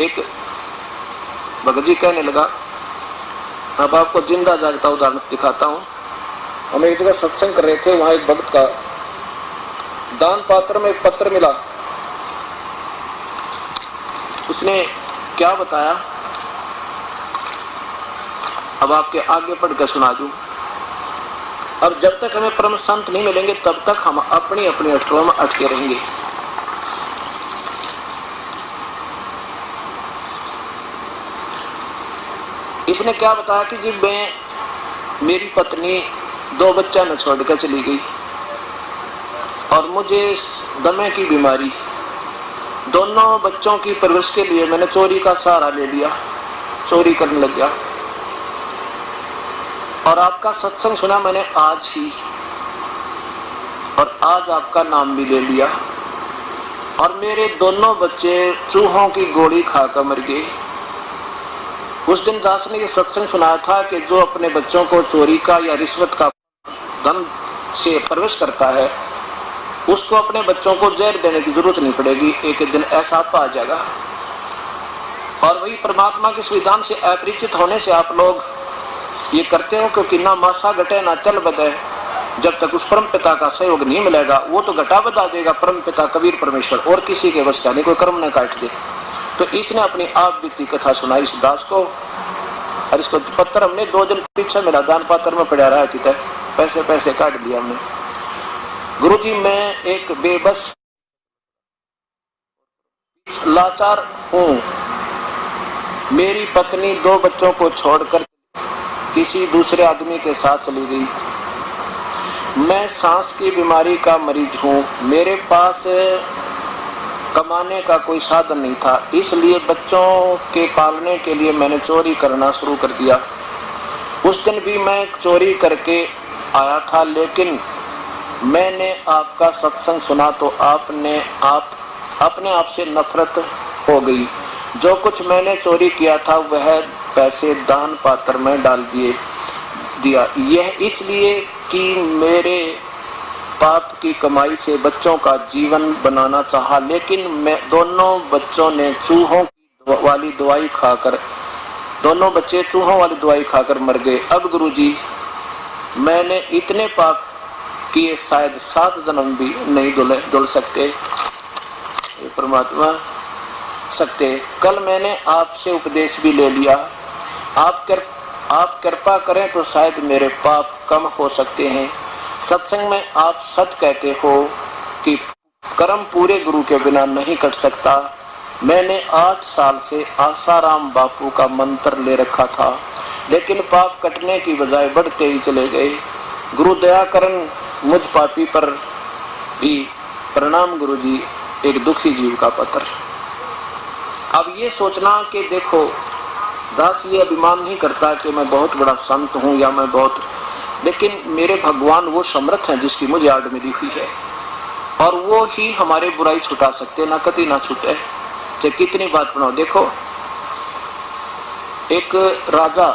एक भगत जी कहने लगा, अब आपको जिंदा जागता उदाहरण दिखाता हूँ। हम एक जगह सत्संग कर रहे थे, वहां एक भक्त का दान पात्र में एक पत्र मिला। उसने क्या बताया, अब आपके आगे पढ़ कर सुना दूं। अब जब तक हमें परम संत नहीं मिलेंगे तब तक हम अपनी अपनी अटकलों में अटके रहेंगे। इसने क्या बताया कि जी मेरी पत्नी 2 बच्चा न छोड़कर चली गई और मुझे दमे की बीमारी, दोनों बच्चों की परवरिश के लिए मैंने चोरी का सहारा ले लिया, चोरी करने लग गया। और आपका सत्संग सुना मैंने आज ही, और आज आपका नाम भी ले लिया, और मेरे दोनों बच्चे चूहों की गोली खाकर मर गए। उस दिन दास ने ये सत्संग सुनाया था कि जो अपने बच्चों को चोरी का या रिश्वत का धन से प्रवेश करता है, उसको अपने बच्चों को जहर देने की जरूरत नहीं पड़ेगी, एक दिन ऐसा आ जाएगा। और वही परमात्मा के विधान से अपरिचित होने से आप लोग ये करते हो, क्योंकि ना मासा घटे ना चल बदे। जब तक उस परम पिता का सहयोग नहीं मिलेगा, वो तो घटा बता देगा परम पिता कबीर परमेश्वर, और किसी के वश का नहीं, कोई कर्म न काट दे। तो इसने अपनी आप बीती कथा सुनाई इस दास को, और इसको पत्र हमने 2 दिन पीछे मिला, दान पात्र में पड़ा रहा, कितना पैसे काट दिया हमने। गुरुजी मैं एक बेबस लाचार हूँ, मेरी पत्नी 2 बच्चों को छोड़कर किसी दूसरे आदमी के साथ चली गई। मैं सांस की बीमारी का मरीज हूँ, मेरे पास कमाने का कोई साधन नहीं था, इसलिए बच्चों के पालने के लिए मैंने चोरी करना शुरू कर दिया। उस दिन भी मैं चोरी करके आया था, लेकिन मैंने आपका सत्संग सुना तो अपने आप से नफरत हो गई। जो कुछ मैंने चोरी किया था वह पैसे दान पात्र में डाल दिया। यह इसलिए कि मेरे पाप की कमाई से बच्चों का जीवन बनाना चाहा, लेकिन मैं दोनों बच्चों ने चूहों वाली दवाई खाकर, दोनों बच्चे चूहों वाली दवाई खाकर मर गए। अब गुरुजी मैंने इतने पाप किए, शायद 7 जन्म भी नहीं धुल सकते, परमात्मा सकते। कल मैंने आपसे उपदेश भी ले लिया, आप कृपा करें तो शायद मेरे पाप कम हो सकते हैं। सत्संग में आप सच कहते हो कि कर्म पूरे गुरु के बिना नहीं कट सकता। मैंने 8 साल से आसाराम बापू का मंत्र ले रखा था, लेकिन पाप कटने की बजाय बढ़ते ही चले गए। गुरु दया करन मुझ पापी पर भी। प्रणाम गुरुजी, एक दुखी जीव का पत्र। अब ये सोचना कि देखो दास ये अभिमान नहीं करता कि मैं बहुत बड़ा संत हूँ या मैं बहुत, लेकिन मेरे भगवान वो समर्थ हैं जिसकी मुझे आड़ मिली हुई है, और वो ही हमारे बुराई छुटा सकते, ना कति ना छूटे, चाहे कितनी बात बनाओ। देखो एक राजा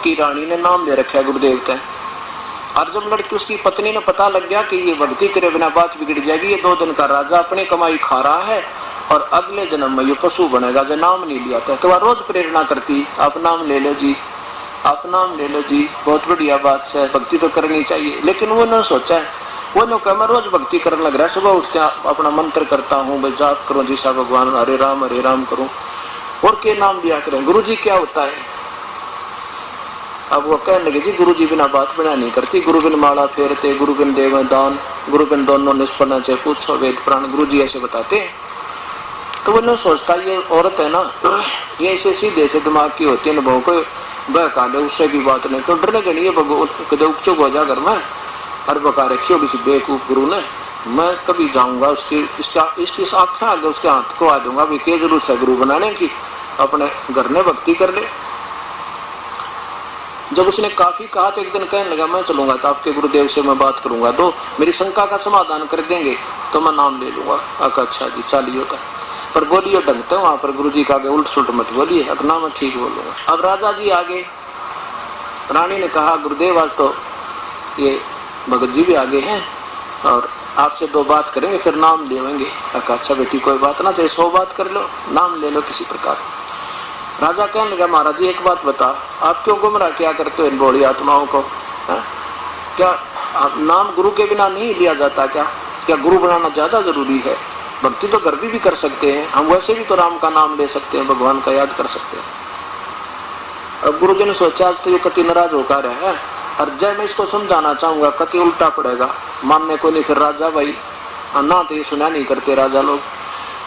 की रानी ने नाम ले रखा है गुरुदेव का, और जब लड़की उसकी पत्नी ने पता लग गया कि ये भक्ति करे बिना बात बिगड़ जाएगी, ये 2 दिन का राजा अपनी कमाई खा रहा है और अगले जन्म में ये पशु बनेगा, जो नाम नहीं लिया था। तो वह रोज प्रेरणा करती, आप नाम ले लो जी, आप नाम ले लो जी, बहुत बढ़िया बात है, भक्ति तो करनी चाहिए। लेकिन वो ने सोचा है, वो ने कहा मैं रोज भक्ति करने लग रहा है, सुबह उठते अपना मंत्र करता हूँ, भाई जाप करो जी सा भगवान हरे राम करूँ, और के नाम लिया करें। गुरु जी क्या होता है? अब वो कहने लगे जी गुरु जी बिना बात बना नहीं करती, गुरु बिन माला फेरते, गुरु बिन देव दान, गुरु बिन दोनों निष्पन्न चाहे पूछो वेद पुराण, गुरु जी ऐसे बताते हैं। तो वो न सोचता ये औरत है ना, ये ऐसे सीधे से दिमाग की होती है, बहु को बहका ले, उससे भी बात नहीं, तो डरने के लिए उपचुप हो जा घर में, और बका रखी होगी बेवकूफ गुरु ने, मैं कभी जाऊंगा इसकी आंखें आगे उसके हाथ को आ दूंगा, भाई क्या जरूरत है गुरु बनाने की, अपने घर में भक्ति कर ले। जब उसने काफी कहा तो एक दिन कहने लगा मैं चलूंगा तो आपके गुरुदेव से मैं बात करूंगा, तो मेरी शंका का समाधान कर देंगे तो मैं नाम ले लूंगा। आका अच्छा जी चालिए होता, पर बोलिए ढंगते वहां पर गुरु जी का आगे उल्ट सुल्ट मत बोलिए, अपना मैं ठीक बोलूंगा। अब राजा जी आगे, रानी ने कहा गुरुदेव आज तो ये भगत जी भी आगे हैं और आपसे 2 बात करेंगे फिर नाम लेंगे। अच्छा बेटी कोई बात ना, चाहे 100 बात कर लो, नाम ले लो किसी प्रकार। राजा कहने लगा महाराज जी एक बात बता, आप क्यों गुमराह क्या करते हो इन बूढ़ी आत्माओं को? क्या नाम गुरु के बिना नहीं लिया जाता? क्या गुरु बनाना ज्यादा जरूरी है? भक्ति तो घर भी कर सकते हैं हम, वैसे भी तो राम का नाम ले सकते हैं, भगवान का याद कर सकते हैं। अब गुरु जी ने सोचा आज तो ये कति नाराज होकर है, और जब मैं इसको समझाना चाहूंगा कति उल्टा पड़ेगा, मानने को नहीं। फिर राजा भाई ना तो ये सुना नहीं करते राजा लोग।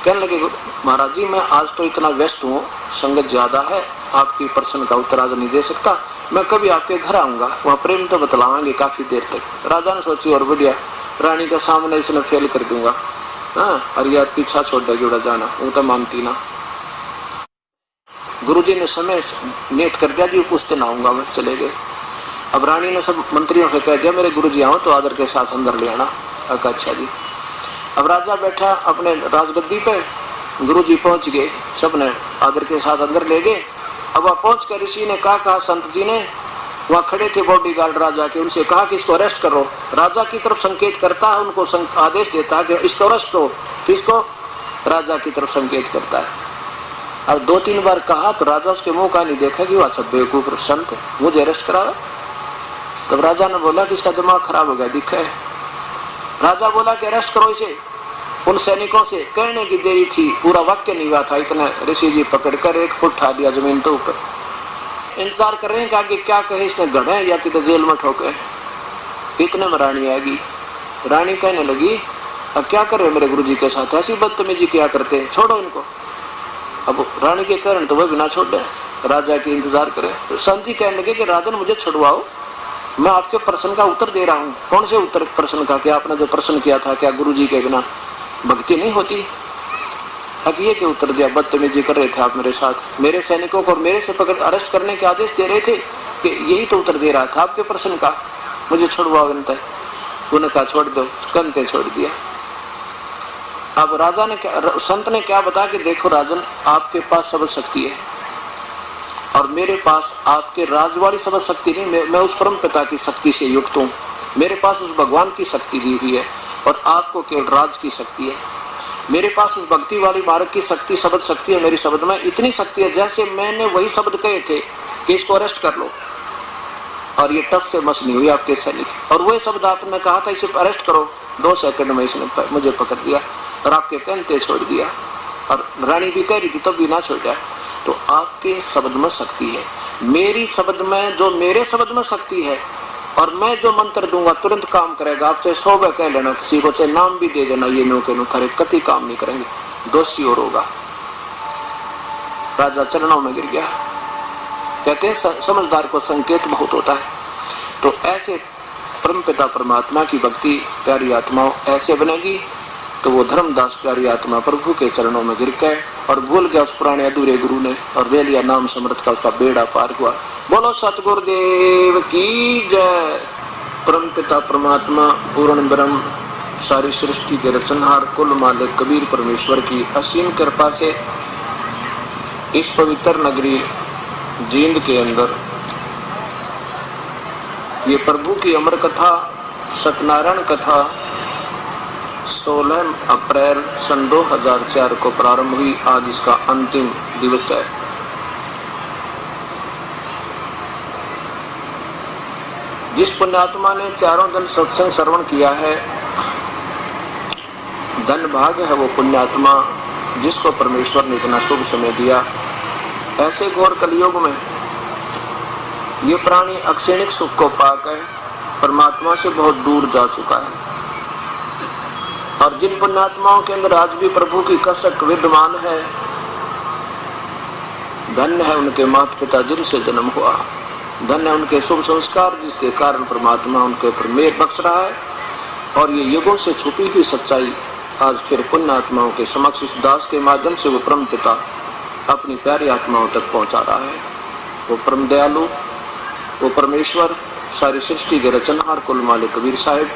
कहने लगे महाराज जी मैं आज तो इतना व्यस्त हूँ, संगत ज्यादा है, आपकी प्रश्न का उत्तर आज नहीं दे सकता, मैं कभी आपके घर आऊंगा, वहाँ प्रेम तो बतलावांगे काफी देर तक। राजा ने सोची और बढ़िया, रानी के सामने इसने फेल कर दूंगा, हाँ, और यार पीछा छोड़ देगी उड़ा जाना, वो तो मानती ना। गुरुजी ने समय नेट कर दिया जी, उस दिन आऊंगा मैं, चले गए। अब रानी ने सब मंत्रियों से कह दिया मेरे गुरुजी आओ तो आदर के साथ अंदर ले आना। अच्छा जी। अब राजा बैठा अपने राजगद्दी पे, गुरुजी पहुंच गए, सबने आदर के साथ अंदर ले गए। अब वहां पहुंच कर ऋषि ने कहा संत जी ने, वहां खड़े थे बॉडीगार्ड राजा के, उनसे कहा कि इसको अरेस्ट करो। राजा की तरफ संकेत करता है, उनको आदेश देता है कि इसको अरेस्ट करो। किसको? राजा की तरफ संकेत करता है। अब 2-3 बार कहा तो राजा उसके मुंह का नहीं देखा कि वह सब बेवकूफ संत है, मुझे अरेस्ट कराओ। तब राजा ने बोला कि इसका दिमाग खराब हो गया, दिखा है। राजा बोला कि अरेस्ट करो इसे। उन सैनिकों से कहने की देरी थी, पूरा वाक्य नहीं हुआ था, इतना ऋषि जी पकड़कर 1 फुट उठा दिया जमीन के ऊपर। इंतजार कर रहे हैं कि आगे क्या कहे, इसने गढ़े या किधर जेल में ठोके। इतने में रानी आएगी। रानी कहने लगी अब क्या कर रहे हो मेरे गुरुजी के साथ, ऐसी बदतमीजी क्या करते हैं, छोड़ो इनको। अब रानी के कारण तो वह बिना छोड़ दे, राजा की इंतजार करे। तो संत जी कहने लगे कि राजन मुझे छुड़वाओ, मैं आपके प्रश्न का उत्तर दे रहा हूँ। कौन से उत्तर प्रश्न का? कि आपने जो प्रश्न किया था, क्या गुरुजी के बिना भक्ति नहीं होती? ये के उत्तर दिया, बदतमीजी कर रहे थे आप मेरे साथ, मेरे सैनिकों को और मेरे से पकड़ अरेस्ट करने के आदेश दे रहे थे, कि यही तो उत्तर दे रहा था आपके प्रश्न का, मुझे छुड़वाओ। उन्होंने कहा छोड़ दो, कंते छोड़ दिया। अब राजा ने क्या, संत ने क्या बताया कि देखो राजन, आपके पास सब शक्ति है और मेरे पास आपके राज वाली सब शक्ति नहीं, मैं उस परम पिता की शक्ति से युक्त हूँ, मेरे पास उस भगवान की शक्ति दी हुई है और आपको केवल राज की शक्ति है। मेरे पास उस भक्ति वाली मार्ग की शक्ति, शब्द शक्ति है, मेरी शब्द में इतनी शक्ति है जैसे मैंने वही शब्द कहे थे कि इसको अरेस्ट कर लो और ये टस से मस नहीं हुई आपके सैनिक, और वही शब्द आपने कहा था इसे अरेस्ट करो, 2 सेकंड में इसने मुझे पकड़ दिया और आपके कहते छोड़ दिया। और रानी भी कह रही थी तब भी ना छोड़ दिया। तो आपके शब्द में शक्ति है, मेरी शब्द में, जो मेरे शब्द में शक्ति है और मैं जो मंत्र दूंगा तुरंत काम करेगा। आप चाहे 100 बार कह लेना किसी को, चाहे नाम भी दे देना, ये नो के नो थारे कति काम नहीं करेंगे, दोषी और होगा। राजा चरणों में गिर गया। कहते हैं समझदार को संकेत बहुत होता है। तो ऐसे परमपिता परमात्मा की भक्ति प्यारी आत्माओं ऐसे बनेगी तो वो धर्मदास प्यारी आत्मा प्रभु के चरणों में गिर गए और भूल गया उस पुराने अधूरे गुरु ने और ले लिया नाम समर्थ का, उसका बेड़ा पार हुआ। बोलो सतगुरुदेव की जय। परमपिता परमात्मा पूर्ण ब्रह्म सारी सृष्टि के रचनहार कुल मालिक कबीर परमेश्वर की असीम कृपा से इस पवित्र नगरी जींद के अंदर ये प्रभु की अमर कथा सत्यनारायण कथा 16 अप्रैल सन 2004 को प्रारंभ हुई। आज इसका अंतिम दिवस है। जिस पुण्यात्मा ने चारों दिन सत्संग श्रवण किया है, धन भाग है वो पुण्यात्मा जिसको परमेश्वर ने इतना शुभ समय दिया। ऐसे घोर कलयुग में ये प्राणी अक्षणिक सुख को पाकर परमात्मा से बहुत दूर जा चुका है और जिन पुण्यात्माओं के अंदर आज भी प्रभु की कसक विद्यमान है, धन्य है उनके माता पिता जिनसे जन्म हुआ, धन्य है उनके शुभ संस्कार जिसके कारण परमात्मा उनके ऊपर मेहर बख्श रहा है। और ये युगों से छुपी हुई सच्चाई आज फिर पुण्यात्माओं के समक्ष इस दास के माध्यम से वो परम पिता अपनी प्यारी आत्माओं तक पहुंचा रहा है। वो परम दयालु, वो परमेश्वर सारी सृष्टि के रचनहार कुल मालिक कबीर साहिब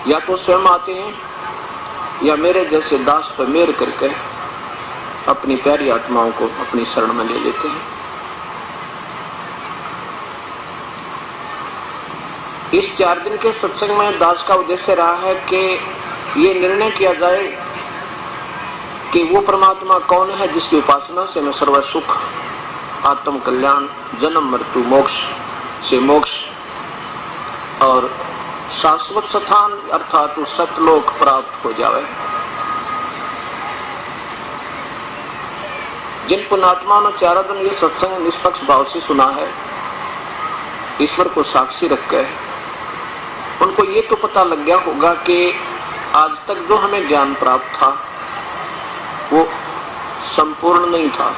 या तो स्वयं आते हैं या मेरे जैसे दास पर मेहर करके अपनी प्यारी आत्माओं को अपनी शरण में ले लेते हैं। इस 4 दिन के सत्संग में दास का उद्देश्य रहा है कि ये निर्णय किया जाए कि वो परमात्मा कौन है जिसकी उपासना से मैं सर्व सुख, आत्म कल्याण, जन्म मृत्यु मोक्ष से मोक्ष और शाश्वत स्थान अर्थात सतलोक प्राप्त हो जावे। जिन पुण्यात्माओं ने 4 दिन ये सत्संग निष्पक्ष भाव से सुना है, ईश्वर को साक्षी रख के, उनको ये तो पता लग गया होगा कि आज तक जो हमें ज्ञान प्राप्त था वो संपूर्ण नहीं था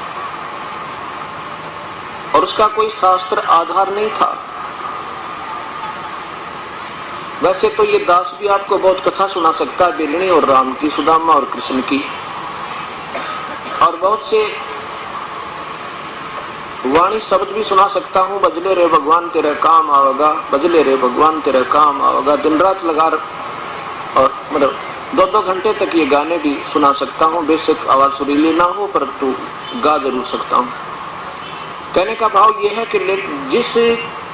और उसका कोई शास्त्र आधार नहीं था। वैसे तो ये दास भी आपको बहुत कथा सुना सकता है, बेलनी और राम की, सुदामा और कृष्ण की, और बहुत से वाणी शब्द भी सुना सकता हूँ। बजले रे भगवान तेरे काम आवेगा, बजले रे भगवान तेरे काम आवेगा। दिन रात लगा और मतलब 2-2 घंटे तक ये गाने भी सुना सकता हूँ। बेशक आवाज सुरीली ना हो परंतु गा जरूर सकता हूँ। कहने का भाव ये है कि जिस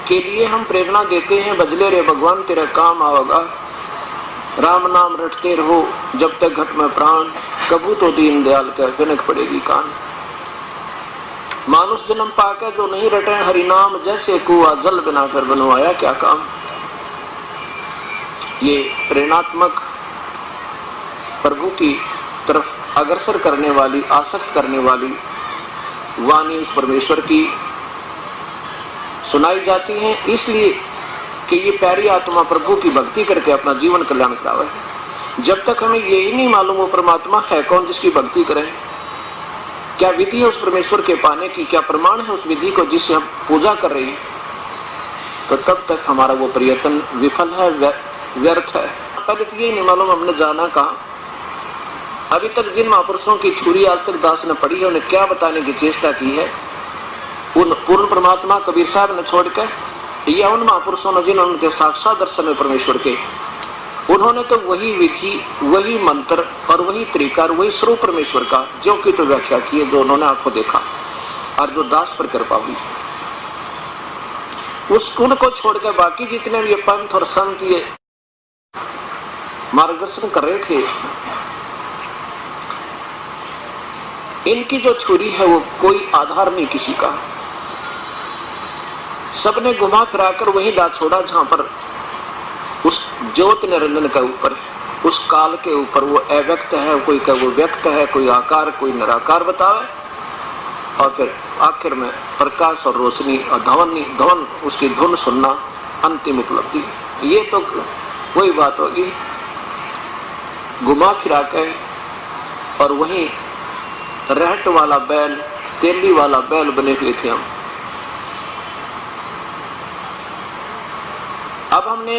के लिए हम प्रेरणा देते हैं, बजले रे भगवान तेरे काम आवेगा, राम नाम रटते रहो जब तक घट में प्राण, कबू तो दीन दयाल का फिनक पड़ेगी कान। मानुष जन्म पाकर जो नहीं रटे हरि नाम, जैसे कुआ जल बिना कर बनवाया क्या काम। ये प्रेरणात्मक, प्रभु की तरफ अग्रसर करने वाली, आसक्त करने वाली वाणी उस परमेश्वर की सुनाई जाती है, इसलिए कि ये प्यारी आत्मा प्रभु की भक्ति करके अपना जीवन कल्याण करावे। जब तक हमें यही नहीं मालूम वो परमात्मा है कौन जिसकी भक्ति करें, क्या विधि है उस परमेश्वर के पाने की, क्या प्रमाण है उस विधि को जिससे हम पूजा कर रहे हैं, तो तब तक हमारा वो प्रयत्न विफल है, व्यर्थ है। पहले तो यही नहीं मालूम हमने जाना कहा। अभी तक जिन महापुरुषों की थ्योरी आज तक दास ने पढ़ी है, उन्हें क्या बताने की चेष्टा की है, उन पूर्ण परमात्मा कबीर साहब ने छोड़कर, या उन महापुरुषों ने जिन्होंने उनके साक्षात दर्शन में परमेश्वर के, उन्होंने तो वही विधि, वही मंत्र और वही तरीका, वही स्वरूप परमेश्वर का जो की तो व्याख्या की है, जो उन्होंने आंखों देखा और जो दास पर कृपा हुई। उस उनको छोड़कर बाकी जितने भी पंथ और संत ये मार्गदर्शन कर रहे थे, इनकी जो थ्योरी है वो कोई आधार नहीं किसी का। सबने घुमा फिराकर वही ला छोड़ा जहां पर उस ज्योत निरंजन के ऊपर, उस काल के ऊपर वो अव्यक्त है, कोई का वो व्यक्त है, कोई आकार, कोई निराकार बतावे, और फिर आखिर में प्रकाश और रोशनी और धवन उसकी धुन सुनना अंतिम उपलब्धि। ये तो वही बात होगी, घुमा फिरा के, और वही रहट वाला बैल, तेली वाला बैल बने हुए थे हम। अब हमने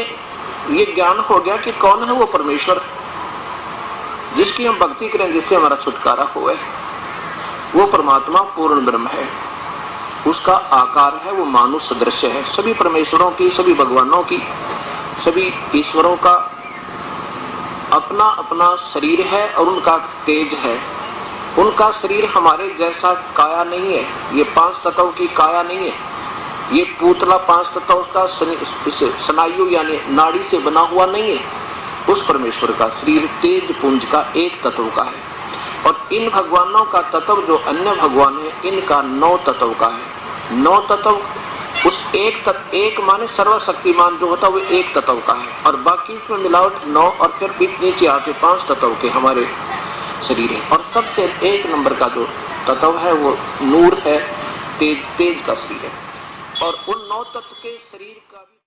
ये ज्ञान हो गया कि कौन है वो परमेश्वर जिसकी हम भक्ति करें, जिससे हमारा छुटकारा हुए। वो परमात्मा पूर्ण ब्रह्म है, उसका आकार है वो मानुष सदृश है। सभी परमेश्वरों की, सभी भगवानों की, सभी ईश्वरों का अपना अपना शरीर है और उनका तेज है। उनका शरीर हमारे जैसा काया नहीं है, ये 5 तत्व की काया नहीं है, ये पुतला 5 तत्व का स्नायु यानी नाड़ी से बना हुआ नहीं है। उस परमेश्वर का शरीर तेज पुंज का एक तत्व का है, और इन भगवानों का तत्व जो अन्य भगवान है, इनका 9 तत्व का है। 9 तत्व उस एक माने सर्वशक्तिमान जो होता है वो एक तत्व का है, और बाकी इसमें मिलावट 9 और फिर नीचे आके 5 तत्व के हमारे शरीर है। और सबसे 1 नंबर का जो तत्व है वो नूर है, तेज का शरीर है। और उन 9 तत्व के शरीर का भी